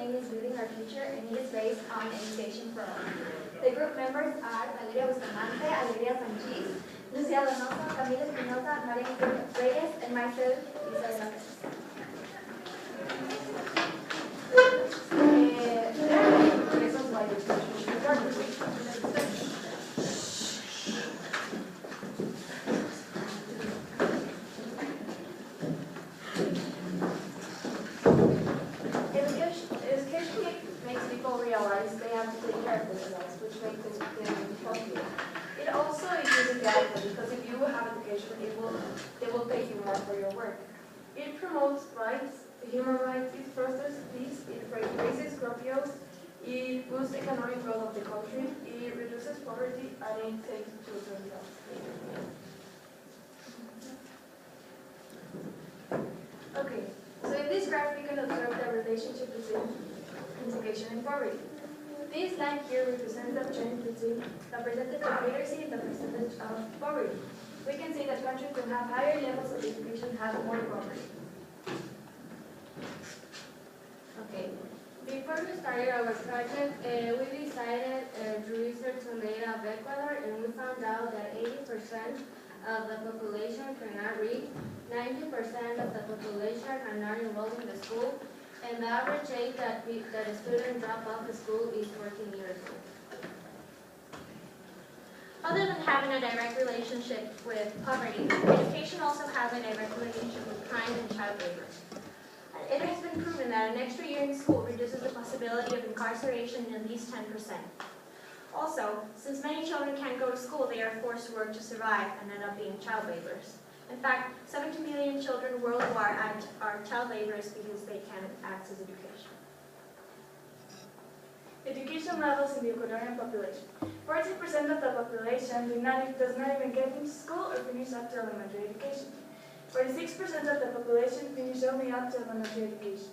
name is Building Our Future, and it is based on education for all. The group members are Valeria Bustamante, Alegría Sanchis, Lucia Donoso, Camila Espinosa, María Reyes, and myself, Isabel López. There are many reasons why the future should be darker. Education makes people realize they have to take care of themselves, which makes them healthier. It also is equality because if you have education, they will pay you more for your work. It promotes rights, human rights, it fosters peace, it raises growth, it boosts economic growth of the country, it reduces poverty, and it takes children's health. Okay, so in this graph we can observe the relationship between education and poverty. This line here represents the trend between the percentage of literacy and the percentage of poverty. We can see that countries that have higher levels of education have more poverty. Okay, before we started our project, we decided to research some data of Ecuador, and we found out that 80% of the population cannot read, 90% of the population are not enrolled in the school, and the average age that a student drops off of school is 14 years old. Other than having a direct relationship with poverty, education also has a direct relationship with crime and child labor. It has been proven that an extra year in school reduces the possibility of incarceration in at least 10%. Also, since many children can't go to school, they are forced to work to survive and end up being child laborers. In fact, 70 million children worldwide are child laborers because they can't access education. Education levels in the Ecuadorian population. 40% of the population does not even get into school or finish up to elementary education. 46% of the population finish only up to elementary education.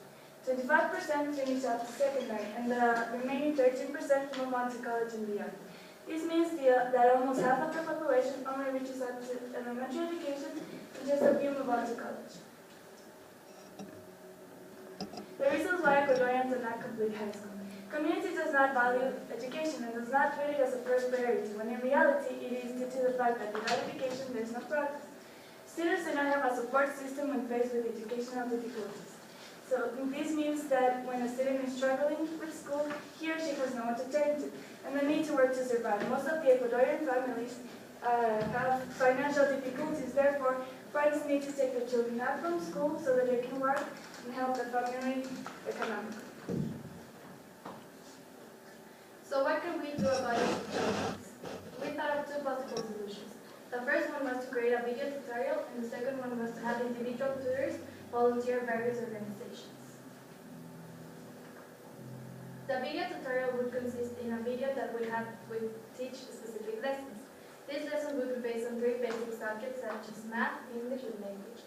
25% finish up to secondary, and the remaining 13% move on to college and beyond. This means that almost half of the population only reaches up to elementary education, and just a few move on to college. The reasons why Ecuadorians do not complete high school. Community does not value education and does not treat it as a first priority, when in reality it is due to the fact that without education there is no progress. Students do not have a support system when faced with educational difficulties. So this means that when a student is struggling with school, he or she has no one to turn to, and they need to work to survive. Most of the Ecuadorian families have financial difficulties, therefore parents need to take their children out from school so that they can work and help the family economically. So what can we do about these challenges? We thought of two possible solutions. The first one was to create a video tutorial, and the second one was to have individual tutors volunteer various organizations. The video tutorial would consist in a video that would teach specific lessons. These lessons would be based on 3 basic subjects such as math, English, and language.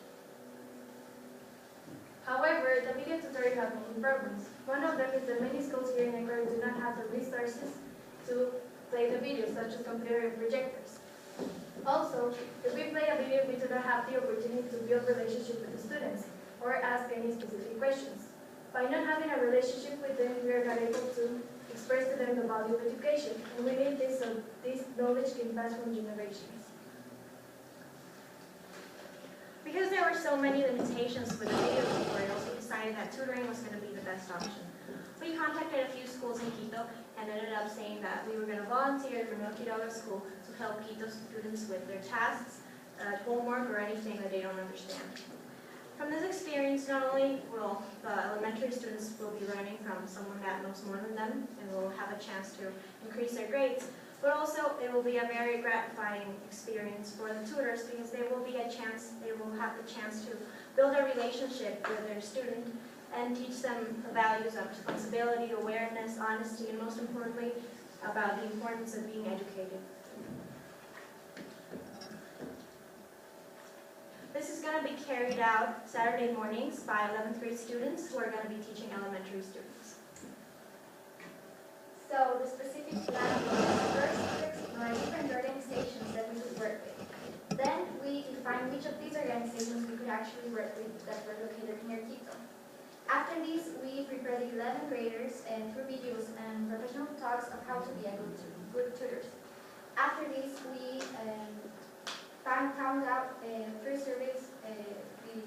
However, the video tutorial has many problems. One of them is that many schools here in Ecuador do not have the resources to play the videos, such as computer and projectors. Also, if we play a video, we do not have the opportunity to build relationship with the students or ask any specific questions. By not having a relationship with them, we are not able to express to them the value of education, and we need this so this knowledge can pass from generations. Because there were so many limitations with the video tutorials, we decided that tutoring was going to be the best option. We contacted a few schools in Quito and ended up saying that we were going to volunteer from El Quito School to help Quito students with their tasks, homework, or anything that they don't understand. From this experience, not only will the elementary students will be learning from someone that knows more than them and will have a chance to increase their grades, but also it will be a very gratifying experience for the tutors because they will have the chance to build a relationship with their student and teach them the values of responsibility, awareness, honesty, and most importantly, about the importance of being educated. This is going to be carried out Saturday mornings by 11th grade students who are going to be teaching elementary students. So the specific plan was first to explore different organizations that we could work with. Then we defined which of these organizations we could actually work with that were located near Quito. After this, we prepared the 11 graders and through videos and professional talks of how to be a good tutors. After this, we found out through surveys the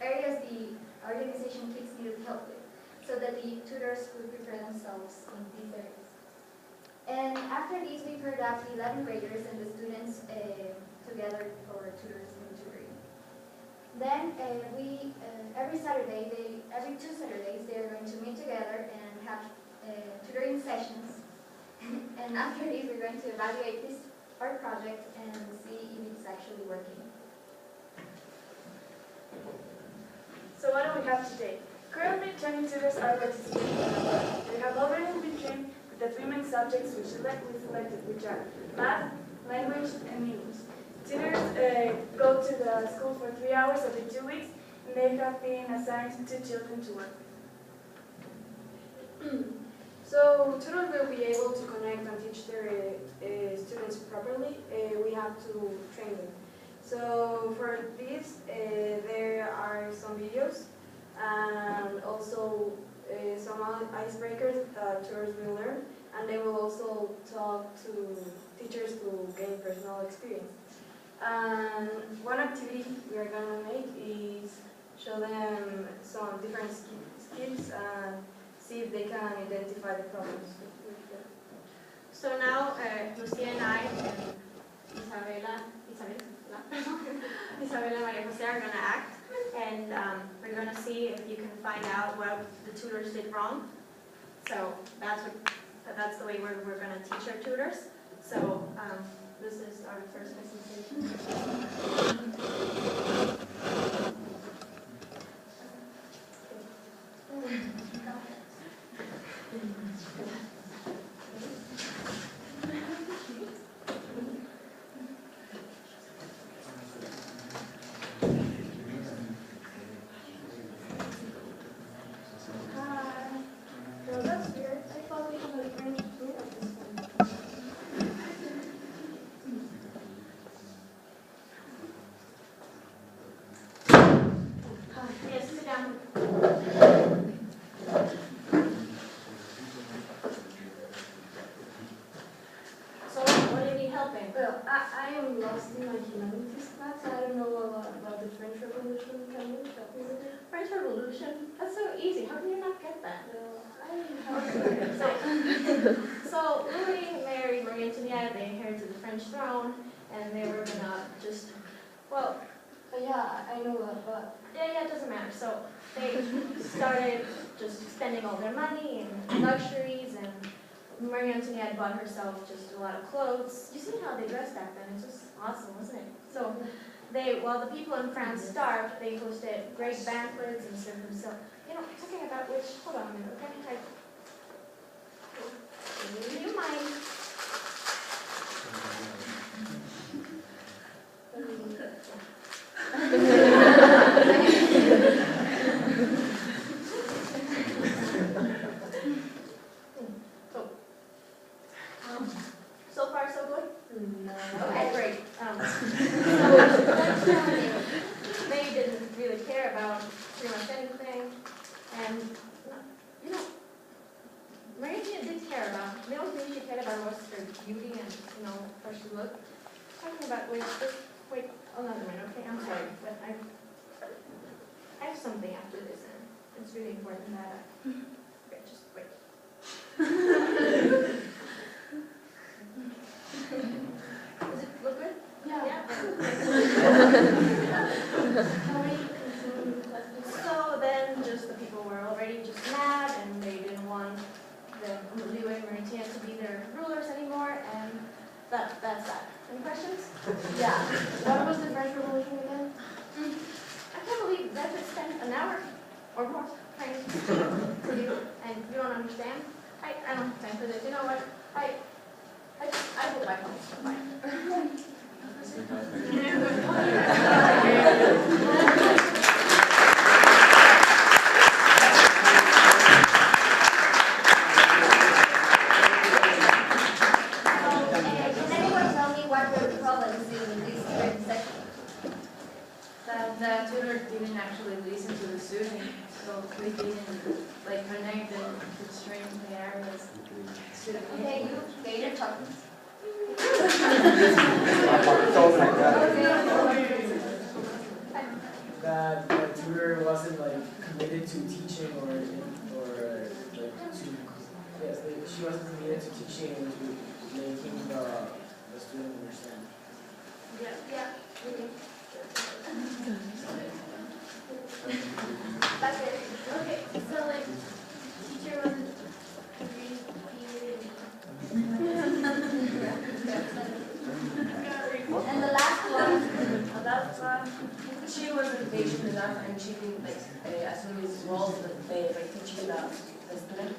areas the organization kids needed help with, so that the tutors would prepare themselves in these areas. And after this, we paired up the 11 graders and the students together for tutors and tutoring. Then every Saturday, every 2 Saturdays, they are going to meet together and have tutoring sessions. And after this, we're going to evaluate this art project and see if it's actually working. So what do we have today? Currently, 20 tutors are participating in the work. They have already been trained with the 3 main subjects we selected, which are math, language, and English. Tutors go to the school for 3 hours every 2 weeks, and they have been assigned 2 children to work with. So tutors will be able to connect and teach their students properly. We have to train them. So for this, there are some videos and also some icebreakers that tutors will learn, and they will also talk to teachers to gain personal experience. And one activity we are gonna make is show them some different skills and see if they can identify the problems with them. So now, Lucia and I and Isabela and Maria Jose are going to act, and we're going to see if you can find out what the tutors did wrong. So that's the way we're going to teach our tutors. So this is our first presentation. Yes, sit down. So, what do you need help in? Well, I am lost in my humanities class. I don't know a lot about the French Revolution. Can you help me with it? French Revolution? That's so easy. How can you not get that? Well, I So Louis married Marie Antoinette, they inherited the French throne, and they were gonna just, well, yeah, I know that, but yeah, it doesn't matter. So they started just spending all their money in luxuries, and Marie Antoinette bought herself just a lot of clothes. You see how they dressed back then? It's just awesome, wasn't it? So while the people in France starved, they hosted great banquets and served themselves. You know, talking about which, hold on a minute, okay? Do you mind? So far, so good? no. Okay, great. So that's telling you, they didn't really care about pretty much anything, and you know, Marie Antoinette did care about. The only thing she cared about was her beauty and how she looked. Talking about wait, another minute, okay? I'm sorry, but I have something after this, and it's really important that okay, just wait. Does it look good? yeah. So then just the people were already just mad, and they didn't want Louis and Marie Antoinette to be their rulers anymore, and that's that. Any questions? Yeah. What was the French Revolution again? I can't believe that we spent an hour or more trying to to you, and you don't understand. I don't have time for this. You know what? I hope I can. Bye. Can anyone tell me what were the problems in this current session? That the tutor didn't actually listen to the student, so we like connect the strength there with student. Okay, you gated talking. That the tutor wasn't like committed to teaching or like to yes, she wasn't committed to teaching and to making the student understand. Yeah. That's it. Okay, so like, teacher wasn't And the last one, She wasn't patient enough, and she didn't assume his role by teaching the student.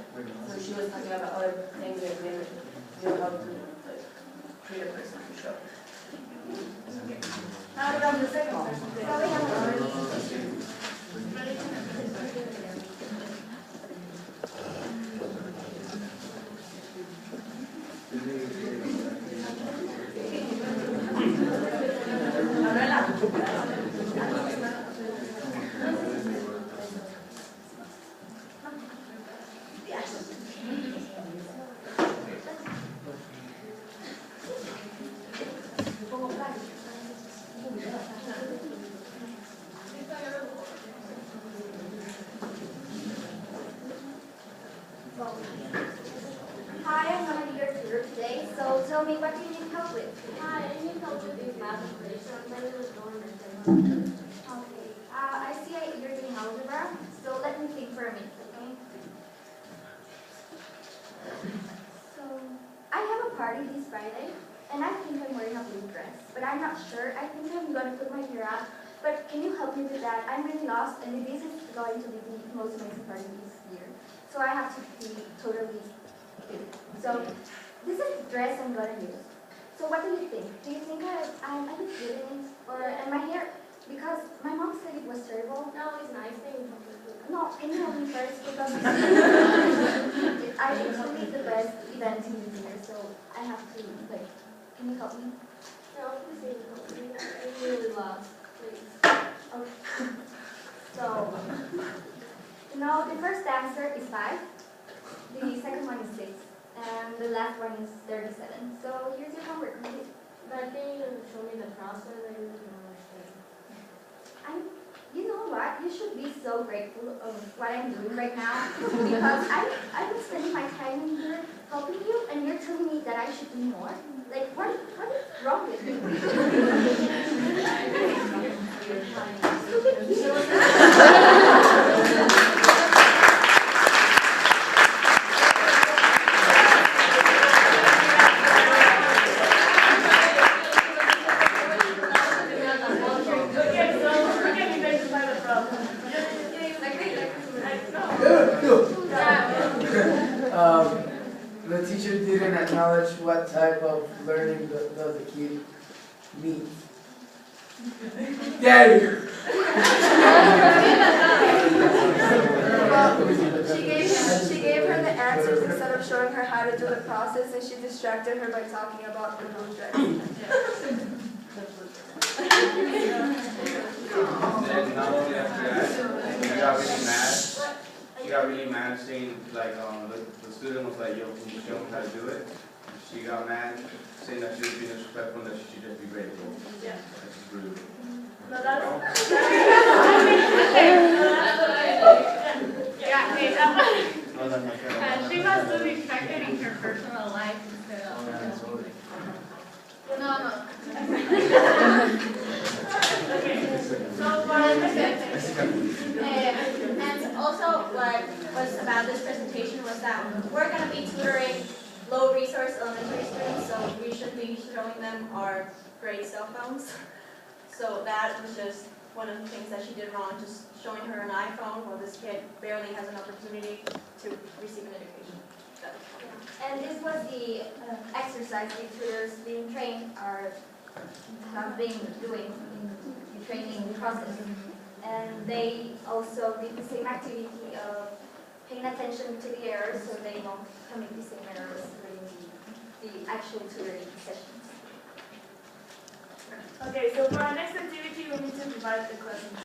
So she was talking about other things that they know how to treat a person for sure. Now about the second person. so we have Hi, I'm gonna be your tutor today, so tell me what do you need help with? Hi, I need help with these math equations. My name is Norman. Okay, I see you're doing algebra, so let me think for a minute, okay? So, I have a party this Friday, and I think I'm wearing a blue dress, but I'm not sure. I think I'm gonna put my hair up, but can you help me with that? I'm really lost, and this is going to be the most amazing party this year, so I have to be totally fit. So, this is the dress I'm gonna use. So what do you think? Do you think I look good in it? Or and my hair? Because my mom said it was terrible. No, it's nice. Thank you. No, can you help me first? Because I think it's really the best event in this year, so I have to, like, can you help me? No, please help me. I'm really lost. Please. Okay. So, the first answer is 5, the second one is 6, and the last one is 37. So here's your homework, complete. But can you show me the process? I really don't understand. You know what? You should be so grateful of what I'm doing right now because I've been spending my time in here helping you, and you're telling me that I should do more. Like, what is wrong with me? Stupid Okay, so we're getting ready to find the problem. The teacher didn't acknowledge what type of learning does the kid need. There. She gave her the answers instead of showing her how to do the process, and she distracted her by talking about the blue dress. Then not only after that, she got really mad. She got really mad saying like the student was like, yo, can you show me how to do it? She got mad saying that she was being disrespectful and that she should just be grateful. Yeah. That's rude. No, that's... She must have expected in her personal life instead of. No. Okay, so for And also, what was about this presentation was that we're going to be tutoring low-resource elementary students, so we should be showing them our great cell phones. So that was just one of the things that she did wrong, just showing her an iPhone while this kid barely has an opportunity to receive an education. And this was the exercise the tutors being trained have been doing in the training process. And they also did the same activity of paying attention to the errors so they won't commit the same errors during the actual tutoring sessions. Okay, so for our next activity, we need to divide the question.